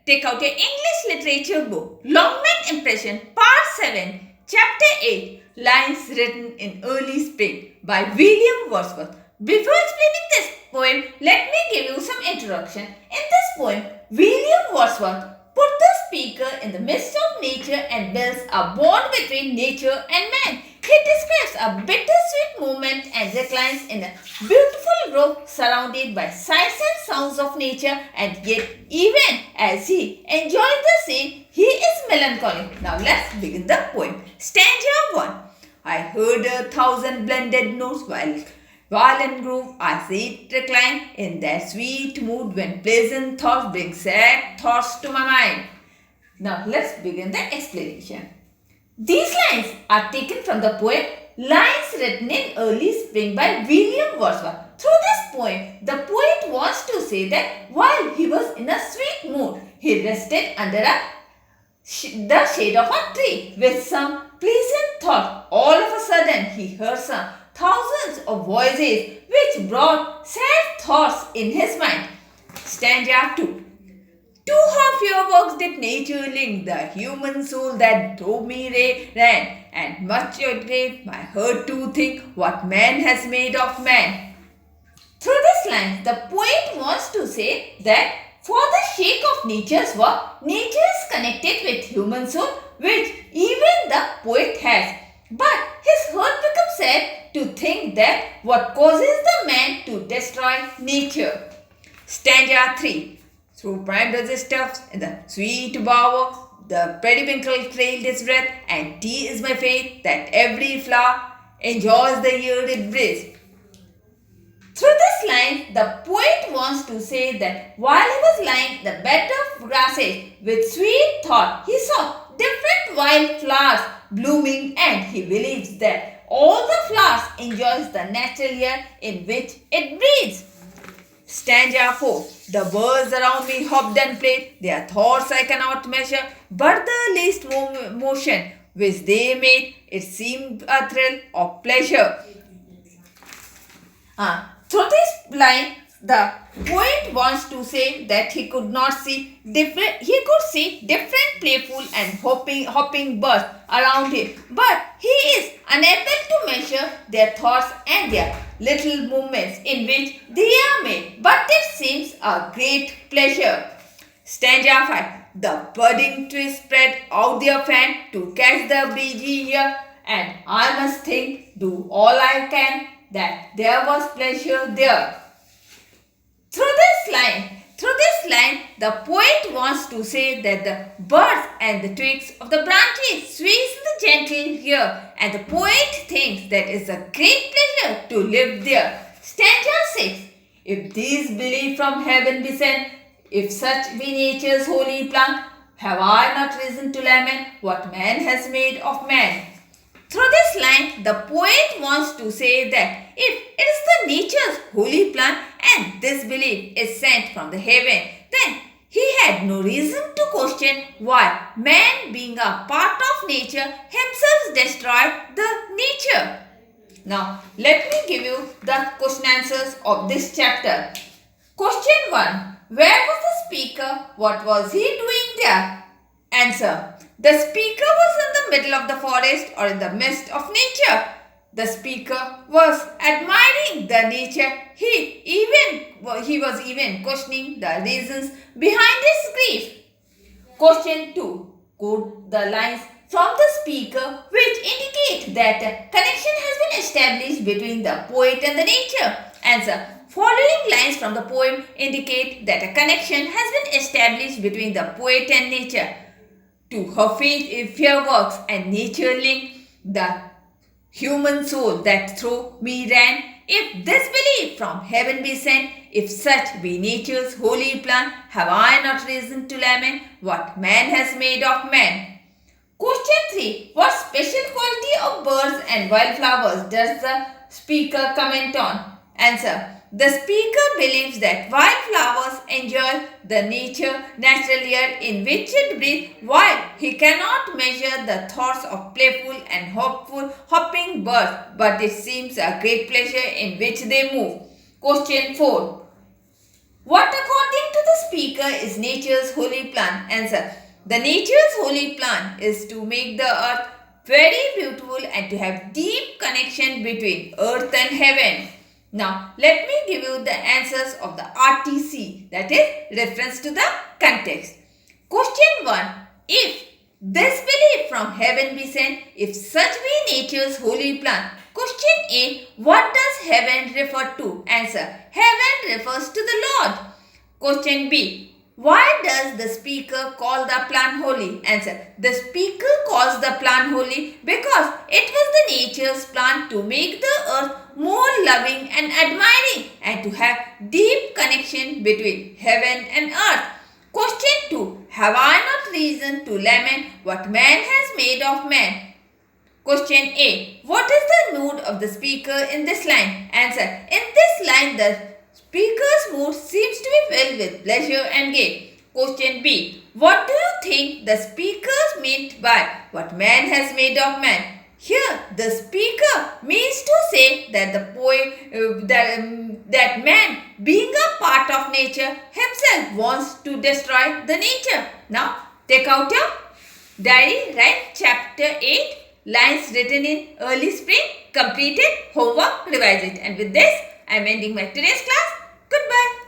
take out your English literature book, Longman Impression, Part 7, Chapter 8, Lines Written in Early Spring by William Wordsworth. Before explaining this poem, let me give you some introduction. In this poem, William Wordsworth put the speaker in the midst of nature and builds a bond between nature and man. He describes a bittersweet moment and reclines in a beautiful grove surrounded by sights and sounds of nature, and yet even as he enjoys the scene, he is melancholy. Now let's begin the poem. Stanza 1. I heard 1,000 blended notes while in grove I sit recline in that sweet mood when pleasant thoughts bring sad thoughts to my mind. Now let's begin the explanation. These lines are taken from the poem Lines Written in Early Spring by William Wordsworth. Through this poem, the poet wants to say that while he was in a sweet mood, he rested under the shade of a tree with some pleasant thought. All of a sudden, he heard some thousands of voices which brought sad thoughts in his mind. Stanza 2. To her fair works did nature link the human soul that through me ran, and much it gave my heart to think what man has made of man. Through this line, the poet wants to say that for the sake of nature's work, nature is connected with human soul, which even the poet has. But his heart becomes sad to think that what causes the man to destroy nature. Stanza 3. Through prime stuffs in the sweet bower, the periwinkle trailed its breath, and tea is my faith that every flower enjoys the year it breathes. Through this line, the poet wants to say that while he was lying the bed of grasses with sweet thought, he saw different wild flowers blooming, and he believes that all the flowers enjoys the natural air in which it breathes. Stanza 4. The birds around me hopped and played, their thoughts I cannot measure, but the least motion which they made, it seemed a thrill of pleasure. Through this line, the poet wants to say that he could see different playful and hopping birds around him, but he is unable to measure their thoughts and their little movements in which they are made, but it seems a great pleasure. Stanza 5. The budding trees spread out their fan to catch the breezy air, and I must do all I can that there was pleasure there. Through this line, the poet wants to say that the birds and the twigs of the branches sways in the gentle air, and the poet thinks that it's a great pleasure to live there. Stanza 6. If these believe from heaven be sent, if such be nature's holy plant, have I not reason to lament what man has made of man? Through this line, the poet wants to say that if it is the nature's holy plan and this belief is sent from the heaven, then he had no reason to question why man, being a part of nature, himself destroyed the nature. Now, let me give you the question answers of this chapter. Question 1. Where was the speaker? What was he doing there? Answer. The speaker was in the middle of the forest or in the midst of nature. The speaker was admiring the nature. He was even questioning the reasons behind his grief. Question 2. Quote the lines from the speaker which indicate that a connection has been established between the poet and the nature. Answer. Following lines from the poem indicate that a connection has been established between the poet and nature. To her fair works and nature link the human soul that through me ran. If this belief from heaven be sent, if such be nature's holy plan, have I not reason to lament what man has made of man? Question 3. What special quality of birds and wildflowers does the speaker comment on? Answer. The speaker believes that wildflowers enjoy the natural air in which it breathes, while he cannot measure the thoughts of playful and hopping birds, but it seems a great pleasure in which they move. Question 4. What according to the speaker is nature's holy plan? Answer. The nature's holy plan is to make the earth very beautiful and to have deep connection between earth and heaven. Now, let me give you the answers of the RTC, that is reference to the context. Question 1. If this belief from heaven be sent, if such be nature's holy plan. Question A. What does heaven refer to? Answer. Heaven refers to the Lord. Question B. Why does the speaker call the plan holy? Answer. The speaker calls the plan holy because it was the nature's plan to make the earth more loving and admiring and to have deep connection between heaven and earth. Question 2. Have I not reason to lament what man has made of man? Question A. What is the mood of the speaker in this line? Answer. In this line, the speaker's mood seems to be filled with pleasure and gain. Question B. What do you think the speakers meant by what man has made of man? Here, the speaker means to say that the poet, that man, being a part of nature, himself wants to destroy the nature. Now, take out your diary, write chapter 8, lines written in early spring, completed, homework, revise it. And with this, I am ending my today's class. Goodbye.